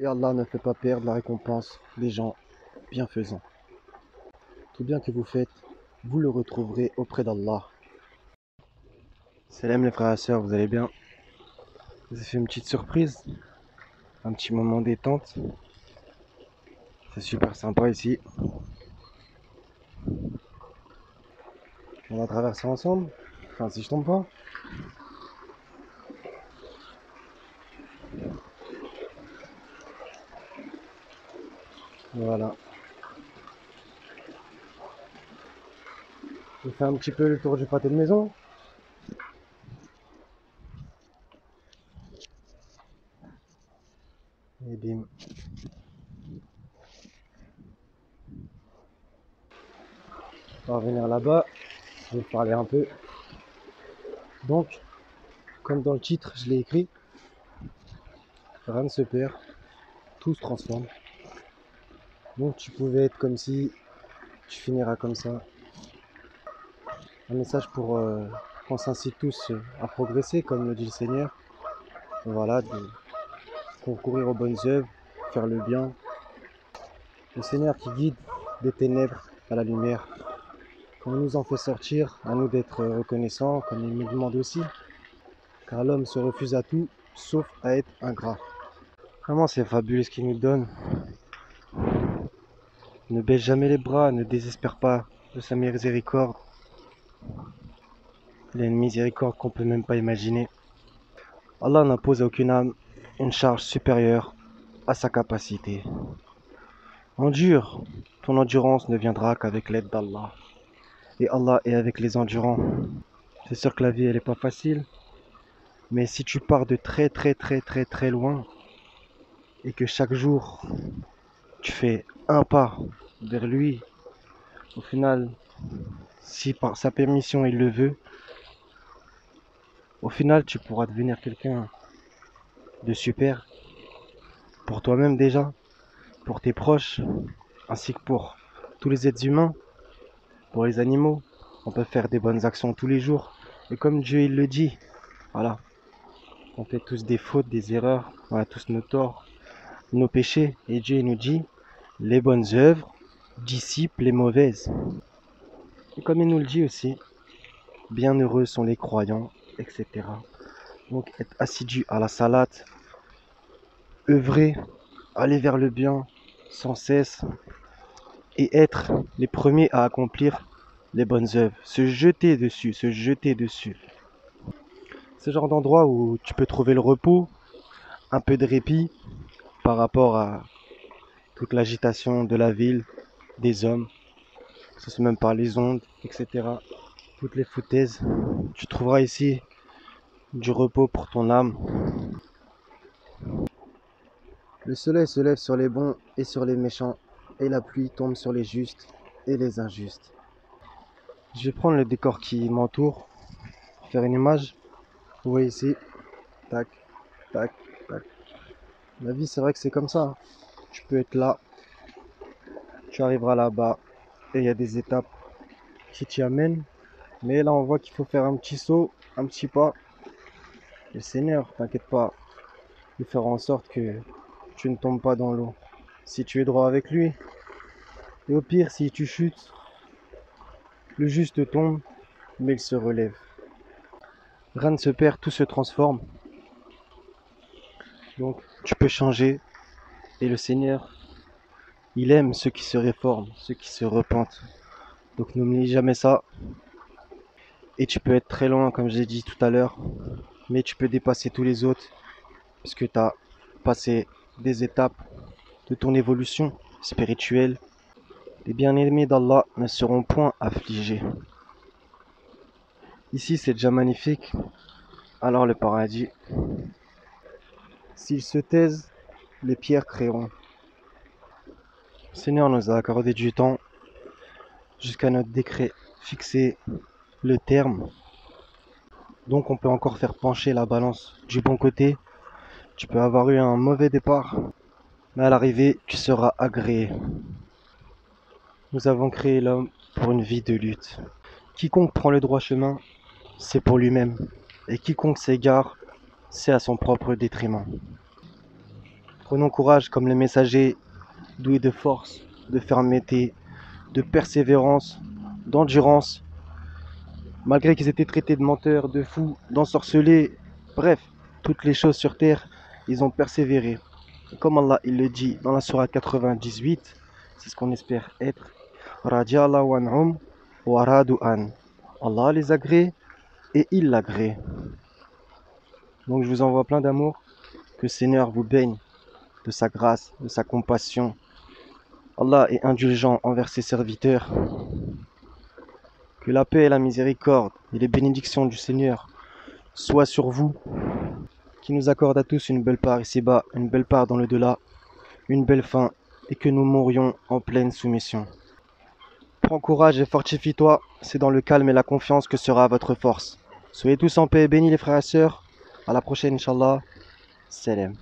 Et Allah ne fait pas perdre la récompense des gens bienfaisants. Tout bien que vous faites, vous le retrouverez auprès d'Allah. Salam les frères et sœurs, vous allez bien? Je vous ai fait une petite surprise, un petit moment détente. C'est super sympa ici. On va traverser ensemble, enfin si je tombe pas. Voilà. Je fais un petit peu le tour du pâté de maison. Et bim. On va revenir là-bas. Je vais parler un peu. Donc, comme dans le titre, je l'ai écrit, rien ne se perd, tout se transforme. Donc tu pouvais être comme si, tu finiras comme ça. Un message pour qu'on s'incite tous à progresser, comme le dit le Seigneur. Voilà, de concourir aux bonnes œuvres, faire le bien. Le Seigneur qui guide des ténèbres à la lumière. Quand il nous en fait sortir, à nous d'être reconnaissants, comme il nous demande aussi. Car l'homme se refuse à tout, sauf à être ingrat. Vraiment, c'est fabuleux ce qu'il nous donne. Ne baisse jamais les bras, ne désespère pas de sa miséricorde. Il a une miséricorde qu'on peut même pas imaginer. Allah n'impose à aucune âme une charge supérieure à sa capacité. Endure, ton endurance ne viendra qu'avec l'aide d'Allah. Et Allah est avec les endurants. C'est sûr que la vie elle est pas facile, mais si tu pars de très loin et que chaque jour tu fais un pas vers lui, au final, si par sa permission il le veut, au final tu pourras devenir quelqu'un de super pour toi-même déjà, pour tes proches, ainsi que pour tous les êtres humains, pour les animaux. On peut faire des bonnes actions tous les jours. Et comme Dieu il le dit, voilà, on fait tous des fautes, des erreurs, on a tous nos torts, nos péchés. Et Dieu il nous dit, les bonnes œuvres dissipent les mauvaises. Et comme il nous le dit aussi, bienheureux sont les croyants, etc. Donc être assidu à la salate, œuvrer, aller vers le bien sans cesse et être les premiers à accomplir les bonnes œuvres, se jeter dessus, se jeter dessus. C'est le genre d'endroit où tu peux trouver le repos, un peu de répit par rapport à toute l'agitation de la ville, des hommes, que ce soit même par les ondes, etc. Toutes les foutaises. Tu trouveras ici du repos pour ton âme. Le soleil se lève sur les bons et sur les méchants, et la pluie tombe sur les justes et les injustes. Je vais prendre le décor qui m'entoure, faire une image. Vous voyez ici, tac, tac, tac. La vie, c'est vrai que c'est comme ça. Tu peux être là, tu arriveras là-bas, et il y a des étapes qui t'y amènent. Mais là, on voit qu'il faut faire un petit saut, un petit pas. Le Seigneur, t'inquiète pas, il fera en sorte que tu ne tombes pas dans l'eau. Si tu es droit avec lui, et au pire, si tu chutes, le juste tombe, mais il se relève. Rien ne se perd, tout se transforme. Donc, tu peux changer. Et le Seigneur, il aime ceux qui se réforment, ceux qui se repentent. Donc, n'oublie jamais ça. Et tu peux être très loin, comme j'ai dit tout à l'heure, mais tu peux dépasser tous les autres, puisque tu as passé des étapes de ton évolution spirituelle. Les bien-aimés d'Allah ne seront point affligés. Ici, c'est déjà magnifique. Alors le paradis. S'ils se taisent, les pierres créeront. Le Seigneur nous a accordé du temps jusqu'à notre décret fixé le terme. Donc on peut encore faire pencher la balance du bon côté. Tu peux avoir eu un mauvais départ, mais à l'arrivée, tu seras agréé. Nous avons créé l'homme pour une vie de lutte. Quiconque prend le droit chemin, c'est pour lui-même. Et quiconque s'égare, c'est à son propre détriment. Prenons courage comme les messagers, doués de force, de fermeté, de persévérance, d'endurance, malgré qu'ils étaient traités de menteurs, de fous, d'ensorcelés, bref, toutes les choses sur terre, ils ont persévéré. Et comme Allah il le dit dans la sourate 98, c'est ce qu'on espère être. Radiallahu anhum wa radu an. Allah les agrée et il l'agrée. Donc je vous envoie plein d'amour, que le Seigneur vous baigne de sa grâce, de sa compassion. Allah est indulgent envers ses serviteurs. Que la paix et la miséricorde et les bénédictions du Seigneur soient sur vous, qui nous accorde à tous une belle part ici-bas, une belle part dans le delà, une belle fin, et que nous mourions en pleine soumission. Prends courage et fortifie-toi, c'est dans le calme et la confiance que sera votre force. Soyez tous en paix et bénis les frères et sœurs. À la prochaine, Inch'Allah. Salam.